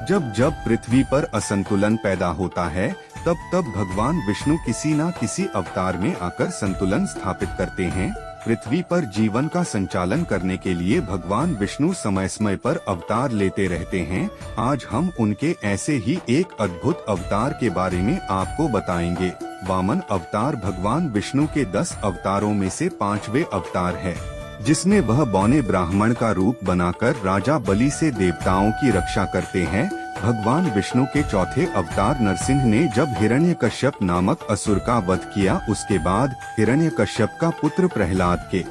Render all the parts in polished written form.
जब जब पृथ्वी पर असंतुलन पैदा होता है तब तब भगवान विष्णु किसी न किसी अवतार में आकर संतुलन स्थापित करते हैं। पृथ्वी पर जीवन का संचालन करने के लिए भगवान विष्णु समय समय पर अवतार लेते रहते हैं। आज हम उनके ऐसे ही एक अद्भुत अवतार के बारे में आपको बताएंगे। वामन अवतार भगवान विष्णु के 10 अवतारों में से 5वें अवतार है, जिसमें वह बौने ब्राह्मण का रूप बनाकर राजा बलि से देवताओं की रक्षा करते हैं। भगवान विष्णु के चौथे अवतार नरसिंह ने जब हिरण्यकश्यप नामक असुर का वध किया, उसके बाद हिरण्यकश्यप का पुत्र प्रहलाद के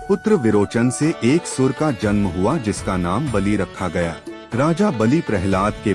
पुत्र विरोचन से एक सुर का जन्म हुआ, जिसका नाम बलि रखा गया। राजा बलि प्रहलाद के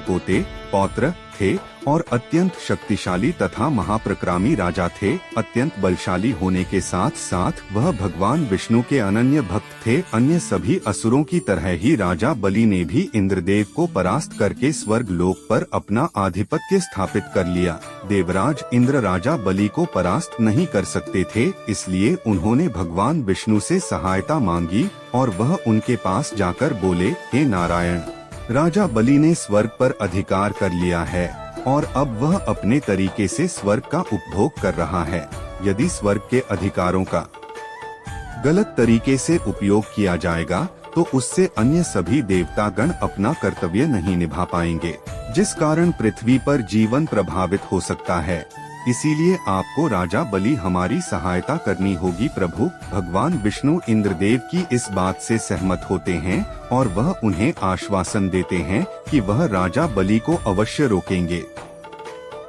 पौत्र थे और अत्यंत शक्तिशाली तथा महाप्रक्रामी राजा थे। अत्यंत बलशाली होने के साथ साथ वह भगवान विष्णु के अनन्य भक्त थे। अन्य सभी असुरों की तरह ही राजा बलि ने भी इंद्रदेव को परास्त करके स्वर्ग लोक पर अपना आधिपत्य स्थापित कर लिया। देवराज इंद्र राजा बलि को परास्त नहीं कर सकते थे, इसलिए उन्होंने भगवान विष्णु से सहायता मांगी और वह उनके पास जाकर बोले, हे नारायण, राजा बलि ने स्वर्ग पर अधिकार कर लिया है और अब वह अपने तरीके से स्वर्ग का उपभोग कर रहा है। यदि स्वर्ग के अधिकारों का गलत तरीके से उपयोग किया जाएगा तो उससे अन्य सभी देवतागण अपना कर्तव्य नहीं निभा पाएंगे, जिस कारण पृथ्वी पर जीवन प्रभावित हो सकता है। इसीलिए आपको राजा बलि हमारी सहायता करनी होगी। प्रभु भगवान विष्णु इंद्रदेव की इस बात से सहमत होते हैं और वह उन्हें आश्वासन देते हैं कि वह राजा बलि को अवश्य रोकेंगे।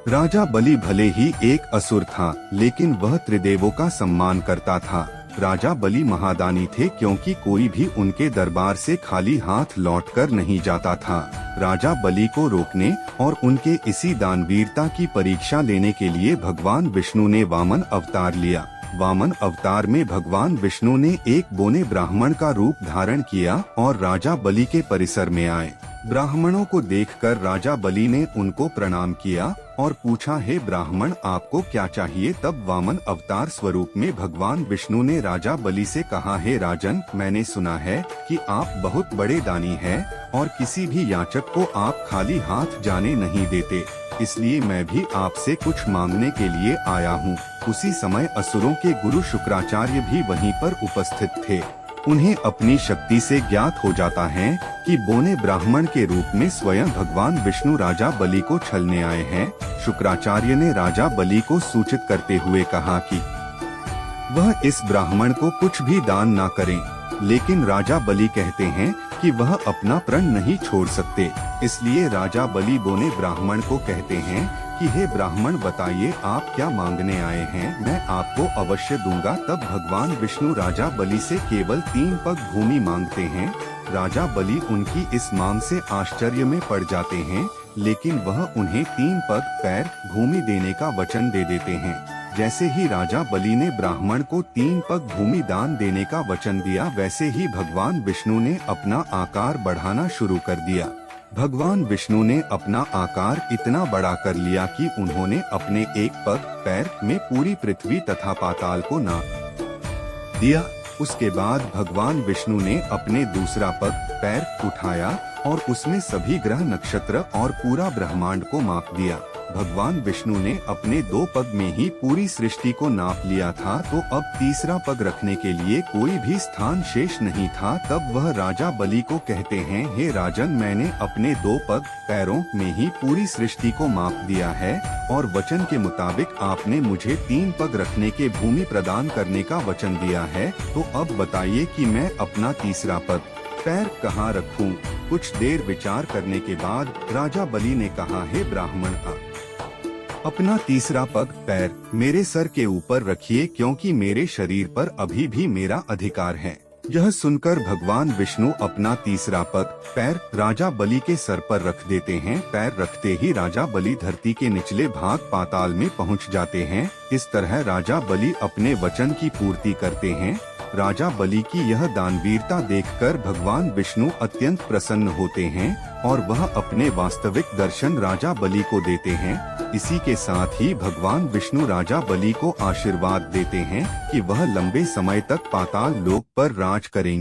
राजा बलि भले ही एक असुर था, लेकिन वह त्रिदेवों का सम्मान करता था। राजा बलि महादानी थे, क्योंकि कोई भी उनके दरबार से खाली हाथ लौटकर नहीं जाता था। राजा बलि को रोकने और उनके इसी दानवीरता की परीक्षा लेने के लिए भगवान विष्णु ने वामन अवतार लिया। वामन अवतार में भगवान विष्णु ने एक बौने ब्राह्मण का रूप धारण किया और राजा बलि के परिसर में आए। ब्राह्मणों को देखकर राजा बलि ने उनको प्रणाम किया और पूछा, हे ब्राह्मण, आपको क्या चाहिए? तब वामन अवतार स्वरूप में भगवान विष्णु ने राजा बलि से कहा, हे राजन, मैंने सुना है कि आप बहुत बड़े दानी हैं और किसी भी याचक को आप खाली हाथ जाने नहीं देते, इसलिए मैं भी आपसे कुछ मांगने के लिए आया हूँ। उसी समय असुरों के गुरु शुक्राचार्य भी वहीं पर उपस्थित थे। उन्हें अपनी शक्ति से ज्ञात हो जाता है कि बौने ब्राह्मण के रूप में स्वयं भगवान विष्णु राजा बलि को छलने आए हैं। शुक्राचार्य ने राजा बलि को सूचित करते हुए कहा कि वह इस ब्राह्मण को कुछ भी दान न करें, लेकिन राजा बलि कहते हैं कि वह अपना प्रण नहीं छोड़ सकते। इसलिए राजा बलि बौने ब्राह्मण को कहते हैं कि हे ब्राह्मण, बताइए आप क्या मांगने आए हैं, मैं आपको अवश्य दूंगा। तब भगवान विष्णु राजा बलि से केवल 3 पग भूमि मांगते हैं। राजा बलि उनकी इस मांग से आश्चर्य में पड़ जाते हैं, लेकिन वह उन्हें 3 पग पैर भूमि देने का वचन दे देते हैं। जैसे ही राजा बलि ने ब्राह्मण को 3 पग भूमि दान देने का वचन दिया, वैसे ही भगवान विष्णु ने अपना आकार बढ़ाना शुरू कर दिया। भगवान विष्णु ने अपना आकार इतना बड़ा कर लिया कि उन्होंने अपने एक पग पैर में पूरी पृथ्वी तथा पाताल को नाप दिया। उसके बाद भगवान विष्णु ने अपने दूसरा पग पैर उठाया और उसमें सभी ग्रह नक्षत्र और पूरा ब्रह्मांड को माप दिया। भगवान विष्णु ने अपने 2 पग में ही पूरी सृष्टि को नाप लिया था, तो अब तीसरा पग रखने के लिए कोई भी स्थान शेष नहीं था। तब वह राजा बलि को कहते हैं, हे राजन, मैंने अपने 2 पग पैरों में ही पूरी सृष्टि को माप दिया है और वचन के मुताबिक आपने मुझे 3 पग रखने के भूमि प्रदान करने का वचन दिया है, तो अब बताइए कि मैं अपना तीसरा पग पैर कहाँ रखूं? कुछ देर विचार करने के बाद राजा बलि ने कहा, हे ब्राह्मण, अपना तीसरा पग पैर मेरे सर के ऊपर रखिए, क्योंकि मेरे शरीर पर अभी भी मेरा अधिकार है। यह सुनकर भगवान विष्णु अपना तीसरा पग पैर राजा बलि के सर पर रख देते हैं। पैर रखते ही राजा बलि धरती के निचले भाग पाताल में पहुंच जाते हैं। इस तरह राजा बलि अपने वचन की पूर्ति करते हैं। राजा बलि की यह दानवीरता देखकर भगवान विष्णु अत्यंत प्रसन्न होते हैं और वह अपने वास्तविक दर्शन राजा बलि को देते हैं। इसी के साथ ही भगवान विष्णु राजा बलि को आशीर्वाद देते हैं कि वह लंबे समय तक पाताल लोक पर राज करेंगे।